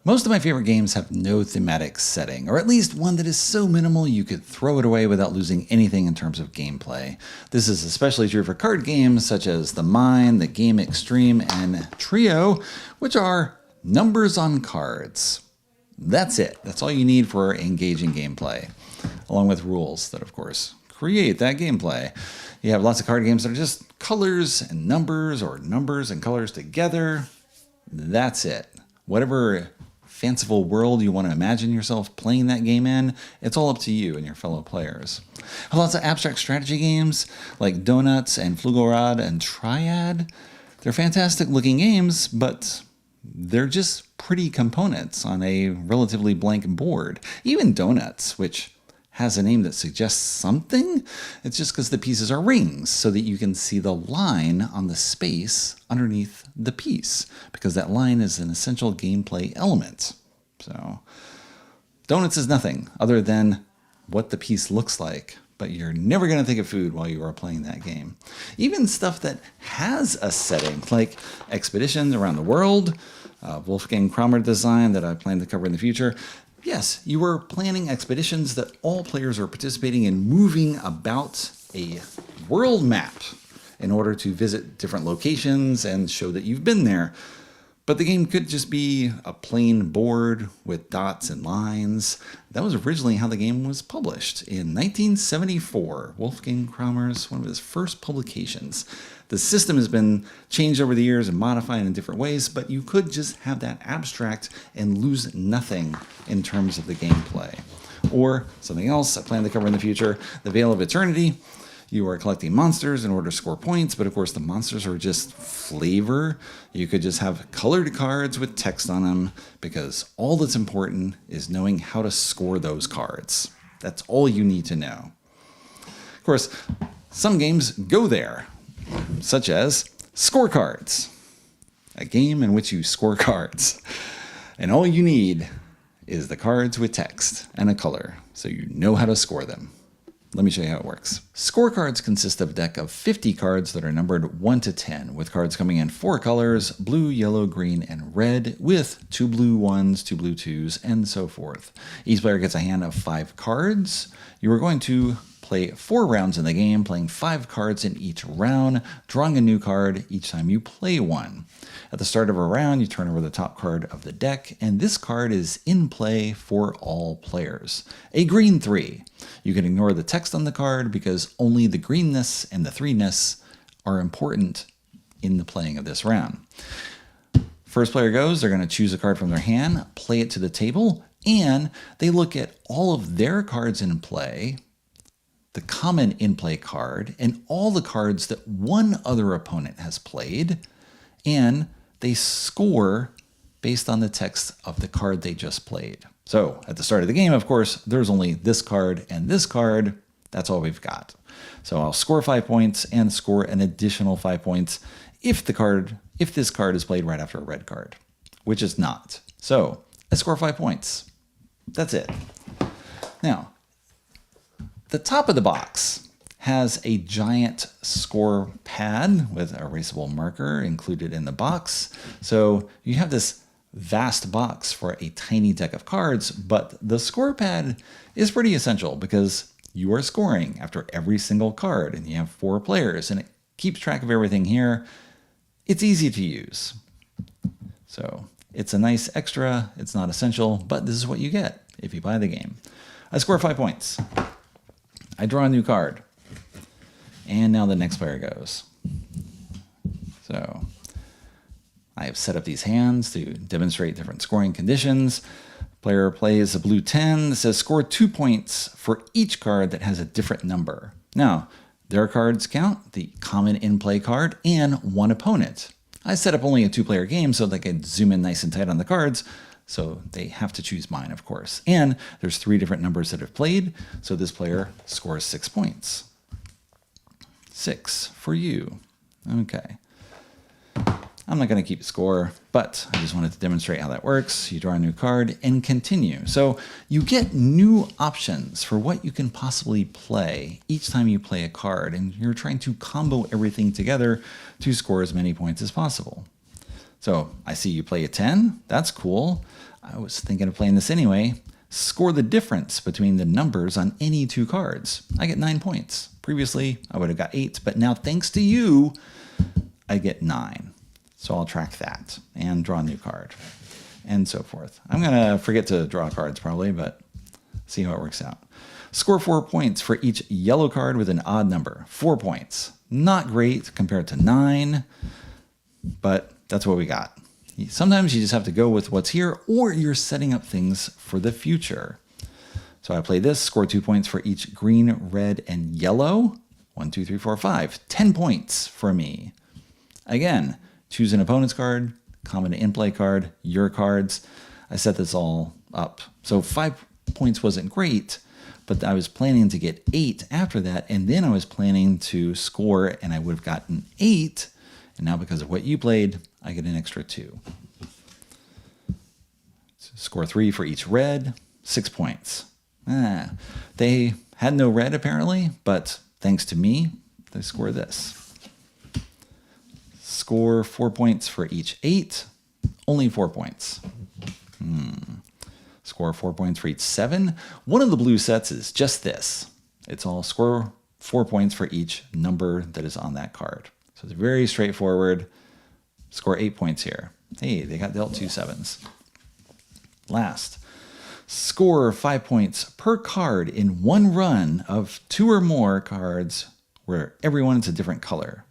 Most of my favorite games have no thematic setting, or at least one that is so minimal you could throw it away without losing anything in terms of gameplay. This is especially true for card games such as The Mine, The Game Extreme, and Trio, which are numbers on cards. That's it. That's all you need for engaging gameplay, along with rules that, of course, create that gameplay. You have lots of card games that are just colors and numbers, or numbers and colors together. That's it. Whatever fanciful world you want to imagine yourself playing that game in, it's all up to you and your fellow players. I have lots of abstract strategy games like Donuts and Flugelrad and Triad. They're fantastic looking games, but they're just pretty components on a relatively blank board. Even Donuts, which has a name that suggests something, it's just because the pieces are rings so that you can see the line on the space underneath the piece, because that line is an essential gameplay element. So Donuts is nothing other than what the piece looks like, but you're never going to think of food while you are playing that game. Even stuff that has a setting, like Expeditions Around the World, Wolfgang Kramer design that I plan to cover in the future. Yes, you are planning expeditions that all players are participating in, moving about a world map in order to visit different locations and show that you've been there. But the game could just be a plain board with dots and lines. That was originally how the game was published in 1974. Wolfgang Kramer's one of his first publications. The system has been changed over the years and modified in different ways, but you could just have that abstract and lose nothing in terms of the gameplay. Or something else I plan to cover in the future, the Veil of Eternity. You are collecting monsters in order to score points, but of course the monsters are just flavor. You could just have colored cards with text on them, because all that's important is knowing how to score those cards. That's all you need to know. Of course, some games go there, such as Scorecards, a game in which you score cards. And all you need is the cards with text and a color, so you know how to score them. Let me show you how it works. Scorecards consist of a deck of 50 cards that are numbered 1 to 10, with cards coming in 4 colors, blue, yellow, green, and red, with 2 blue 1s, 2 blue 2s, and so forth. Each player gets a hand of 5 cards. You are going to play 4 rounds in the game, playing 5 cards in each round, drawing a new card each time you play one. At the start of a round, you turn over the top card of the deck, and this card is in play for all players. A green 3. You can ignore the text on the card because only the greenness and the 3-ness are important in the playing of this round. First player goes, they're going to choose a card from their hand, play it to the table, and they look at all of their cards in play, the common in-play card, and all the cards that one other opponent has played, and they score based on the text of the card they just played. So at the start of the game, of course, there's only this card and this card. That's all we've got. So I'll score 5 points and score an additional 5 points if this card is played right after a red card, which is not. So I score 5 points. That's it. Now, the top of the box has a giant score pad with an erasable marker included in the box. So you have this vast box for a tiny deck of cards, but the score pad is pretty essential because you are scoring after every single card, and you have 4 players, and it keeps track of everything here. It's easy to use. So it's a nice extra. It's not essential, but this is what you get if you buy the game. I score 5 points. I draw a new card. And now the next player goes. So I have set up these hands to demonstrate different scoring conditions. Player plays a blue 10 that says score 2 points for each card that has a different number. Now, their cards count, the common in-play card, and one opponent. I set up only a 2-player game so they can zoom in nice and tight on the cards, so they have to choose mine, of course. And there's 3 different numbers that have played, so this player scores 6 points. 6 for you. Okay. I'm not going to keep score, but I just wanted to demonstrate how that works. You draw a new card and continue. So you get new options for what you can possibly play each time you play a card, and you're trying to combo everything together to score as many points as possible. So I see you play a 10. That's cool. I was thinking of playing this anyway. Score the difference between the numbers on any two cards. I get 9 points. Previously, I would have got 8, but now thanks to you, I get 9. So I'll track that and draw a new card and so forth. I'm going to forget to draw cards probably, but see how it works out. Score 4 points for each yellow card with an odd number. 4 points. Not great compared to 9, but that's what we got. Sometimes you just have to go with what's here, or you're setting up things for the future. So I play this, score 2 points for each green, red, and yellow. 1, 2, 3, 4, 5. 10 points for me. Again, choose an opponent's card, common in-play card, your cards. I set this all up. So 5 points wasn't great, but I was planning to get 8 after that, and then I was planning to score, and I would have gotten 8. And now because of what you played, I get an extra 2. So score 3 for each red, 6 points. They had no red apparently, but thanks to me, they score this. Score 4 points for each 8, only 4 points. Score 4 points for each 7. One of the blue sets is just this. It's all score 4 points for each number that is on that card. So it's very straightforward. Score 8 points here. Hey, they got dealt 2 7s. Last, score 5 points per card in one run of 2 or more cards where everyone is a different color.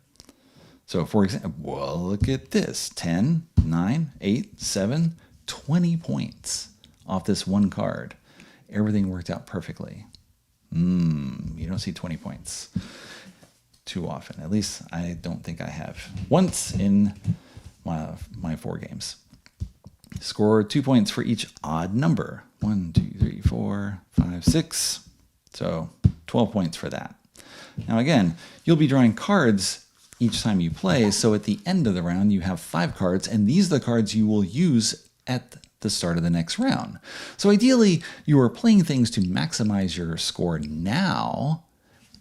So for example, well, look at this. 10, 9, 8, 7, 20 points off this one card. Everything worked out perfectly. You don't see 20 points too often. At least I don't think I have. Once in my 4 games. Score 2 points for each odd number. 1, 2, 3, 4, 5, 6. So 12 points for that. Now again, you'll be drawing cards each time you play. So at the end of the round, you have 5 cards, and these are the cards you will use at the start of the next round. So ideally, you are playing things to maximize your score now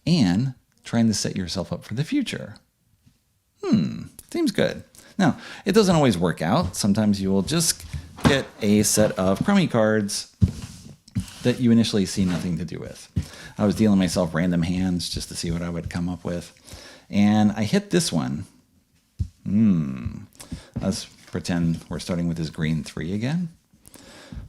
and trying to set yourself up for the future. Seems good. Now, it doesn't always work out. Sometimes you will just get a set of crummy cards that you initially see nothing to do with. I was dealing myself random hands just to see what I would come up with. And I hit this one. Let's pretend we're starting with this green 3 again.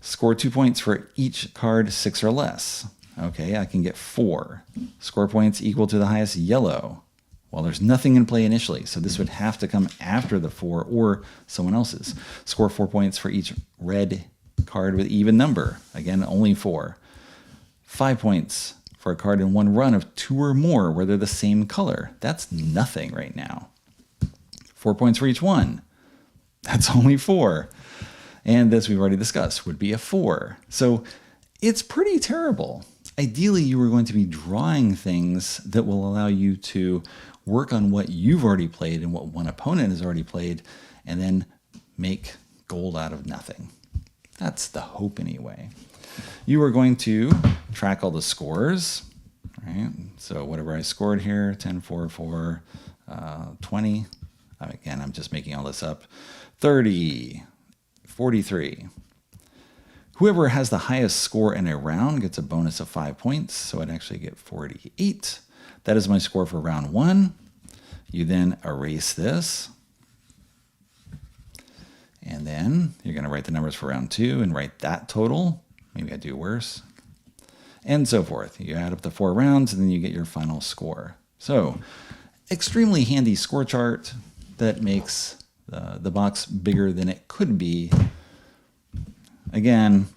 Score 2 points for each card 6 or less. Okay, I can get 4. Score points equal to the highest yellow. Well, there's nothing in play initially, so this would have to come after the 4 or someone else's. Score 4 points for each red card with even number. Again, only 4. 5 points for a card in one run of 2 or more where they're the same color. That's nothing right now. 4 points for each one. That's only 4. And this we've already discussed would be a 4. So it's pretty terrible. Ideally, you are going to be drawing things that will allow you to work on what you've already played and what one opponent has already played, and then make gold out of nothing. That's the hope anyway. You are going to track all the scores, right? So whatever I scored here, 10, 4, 4, 20. Again, I'm just making all this up. 30, 43. Whoever has the highest score in a round gets a bonus of 5 points, so I'd actually get 48. That is my score for round 1. You then erase this. And then you're going to write the numbers for round 2 and write that total. Maybe I do worse. And so forth. You add up the 4 rounds, and then you get your final score. So, extremely handy score chart that makes the box bigger than it could be. Again,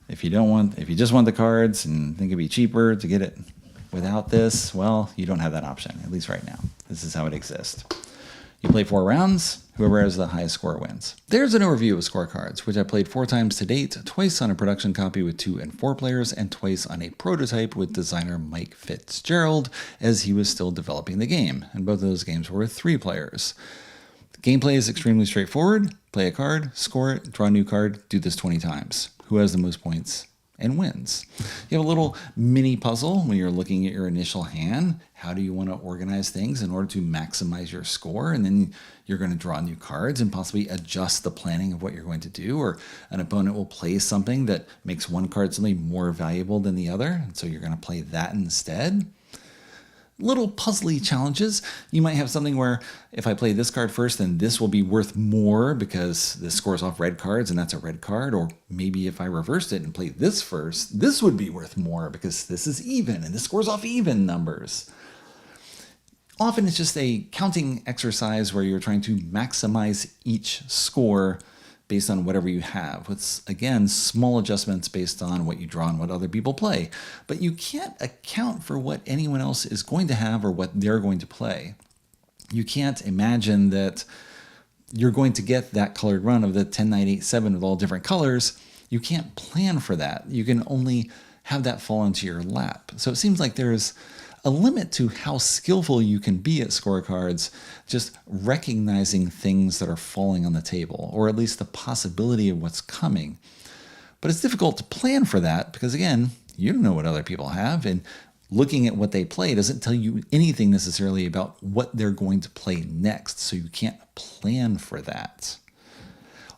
if you just want the cards and think it'd be cheaper to get it without this, well, you don't have that option, at least right now. This is how it exists. You play 4 rounds, whoever has the highest score wins. There's an overview of scorecards, which I played 4 times to date, twice on a production copy with 2 and 4 players, and twice on a prototype with designer Mike Fitzgerald, as he was still developing the game, and both of those games were with 3 players. Gameplay is extremely straightforward. Play a card, score it, draw a new card, do this 20 times. Who has the most points and wins. You have a little mini puzzle when you're looking at your initial hand. How do you want to organize things in order to maximize your score? And then you're going to draw new cards and possibly adjust the planning of what you're going to do. Or an opponent will play something that makes one card suddenly more valuable than the other. And so you're going to play that instead. Little puzzly challenges. You might have something where if I play this card first, then this will be worth more because this scores off red cards and that's a red card. Or maybe if I reversed it and played this first, this would be worth more because this is even and this scores off even numbers. Often it's just a counting exercise where you're trying to maximize each score based on whatever you have, with, again, small adjustments based on what you draw and what other people play. But you can't account for what anyone else is going to have or what they're going to play. You can't imagine that you're going to get that colored run of the 10, 9, 8, 7 with all different colors. You can't plan for that. You can only have that fall into your lap. So it seems like there's a limit to how skillful you can be at scorecards, just recognizing things that are falling on the table, or at least the possibility of what's coming. But it's difficult to plan for that because, again, you don't know what other people have, and looking at what they play doesn't tell you anything necessarily about what they're going to play next, so you can't plan for that.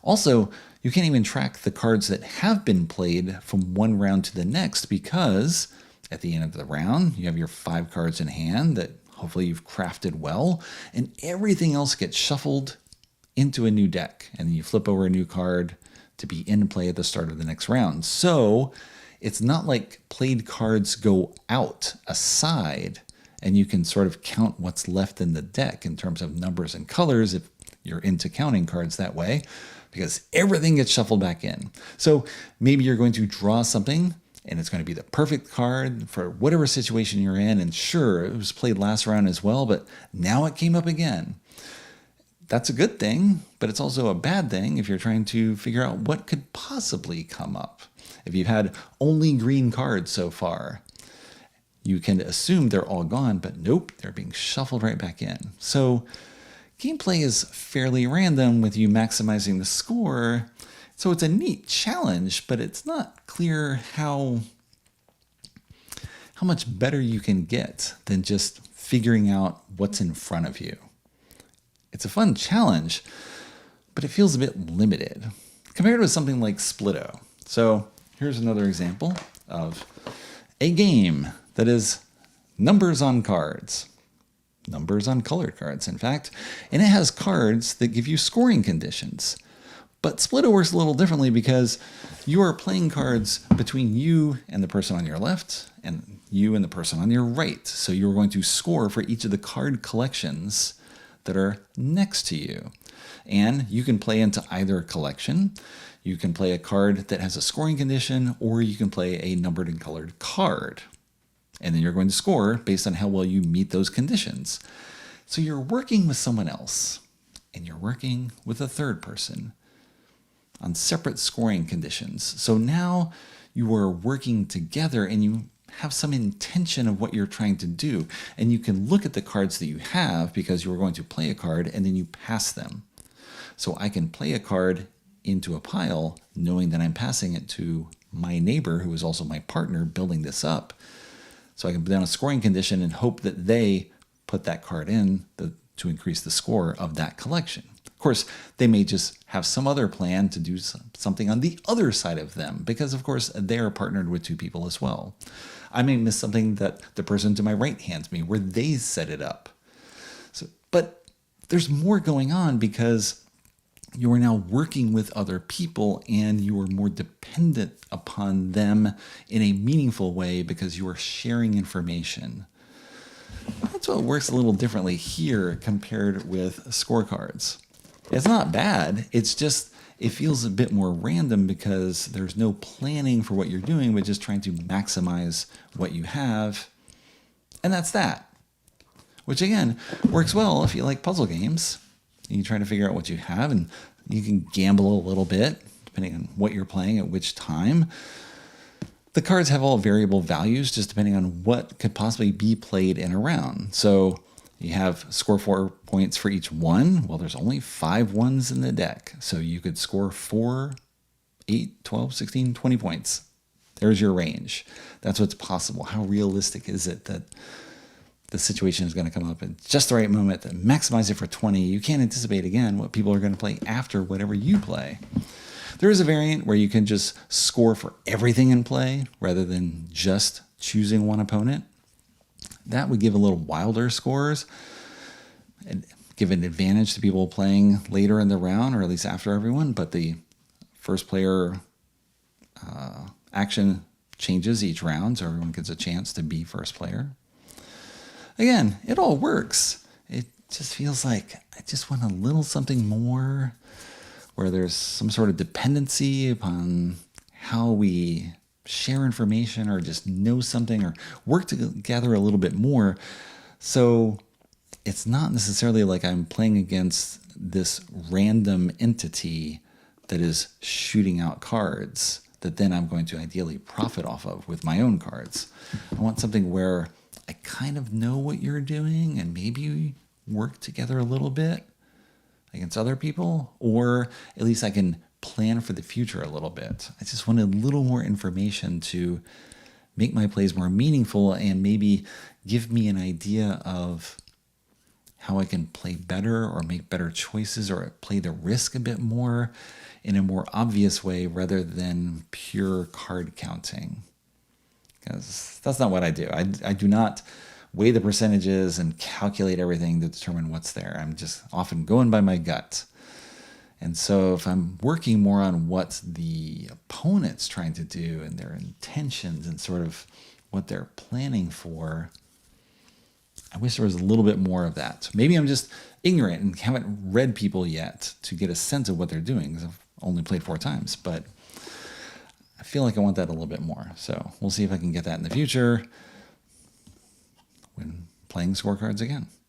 Also, you can't even track the cards that have been played from one round to the next because at the end of the round, you have your 5 cards in hand that hopefully you've crafted well, and everything else gets shuffled into a new deck. And then you flip over a new card to be in play at the start of the next round. So it's not like played cards go out aside and you can sort of count what's left in the deck in terms of numbers and colors if you're into counting cards that way, because everything gets shuffled back in. So maybe you're going to draw something and it's going to be the perfect card for whatever situation you're in. And sure, it was played last round as well, but now it came up again. That's a good thing, but it's also a bad thing if you're trying to figure out what could possibly come up. If you've had only green cards so far, you can assume they're all gone, but nope, they're being shuffled right back in. So gameplay is fairly random with you maximizing the score. So it's a neat challenge, but it's not clear how much better you can get than just figuring out what's in front of you. It's a fun challenge, but it feels a bit limited compared with something like Splitto. So here's another example of a game that is numbers on cards. Numbers on colored cards, in fact. And it has cards that give you scoring conditions. But Splitto works a little differently because you are playing cards between you and the person on your left and you and the person on your right. So you're going to score for each of the card collections that are next to you. And you can play into either collection. You can play a card that has a scoring condition, or you can play a numbered and colored card. And then you're going to score based on how well you meet those conditions. So you're working with someone else, and you're working with a third person on separate scoring conditions. So now you are working together and you have some intention of what you're trying to do. And you can look at the cards that you have because you are going to play a card and then you pass them. So I can play a card into a pile knowing that I'm passing it to my neighbor who is also my partner building this up. So I can put down a scoring condition and hope that they put that card in to increase the score of that collection. Of course, they may just have some other plan to do something on the other side of them because, of course, they are partnered with 2 people as well. I may miss something that the person to my right hands me where they set it up. But there's more going on because you are now working with other people and you are more dependent upon them in a meaningful way because you are sharing information. That's what works a little differently here compared with scorecards. It's not bad. It's just, it feels a bit more random because there's no planning for what you're doing, but just trying to maximize what you have. And that's that. Which again, works well if you like puzzle games. You try to figure out what you have and you can gamble a little bit depending on what you're playing at which time. The cards have all variable values just depending on what could possibly be played in a round. So you have score 4 points for each one. Well, there's only 5 ones in the deck. So you could score 4, 8, 12, 16, 20 points. There's your range. That's what's possible. How realistic is it that the situation is going to come up at just the right moment to maximize it for 20? You can't anticipate, again, what people are going to play after whatever you play. There is a variant where you can just score for everything in play rather than just choosing one opponent. That would give a little wilder scores and give an advantage to people playing later in the round, or at least after everyone. But the first player action changes each round, so everyone gets a chance to be first player. Again, it all works. It just feels like I just want a little something more, where there's some sort of dependency upon how we share information or just know something or work together a little bit more. So it's not necessarily like I'm playing against this random entity that is shooting out cards that then I'm going to ideally profit off of with my own cards. I want something where I kind of know what you're doing and maybe we work together a little bit against other people, or at least I can plan for the future a little bit. I just want a little more information to make my plays more meaningful and maybe give me an idea of how I can play better or make better choices or play the risk a bit more in a more obvious way rather than pure card counting. Because that's not what I do. I do not weigh the percentages and calculate everything to determine what's there. I'm just often going by my gut. And so if I'm working more on what the opponent's trying to do and their intentions and sort of what they're planning for, I wish there was a little bit more of that. Maybe I'm just ignorant and haven't read people yet to get a sense of what they're doing, because I've only played 4 times. But I feel like I want that a little bit more. So we'll see if I can get that in the future when playing scorecards again.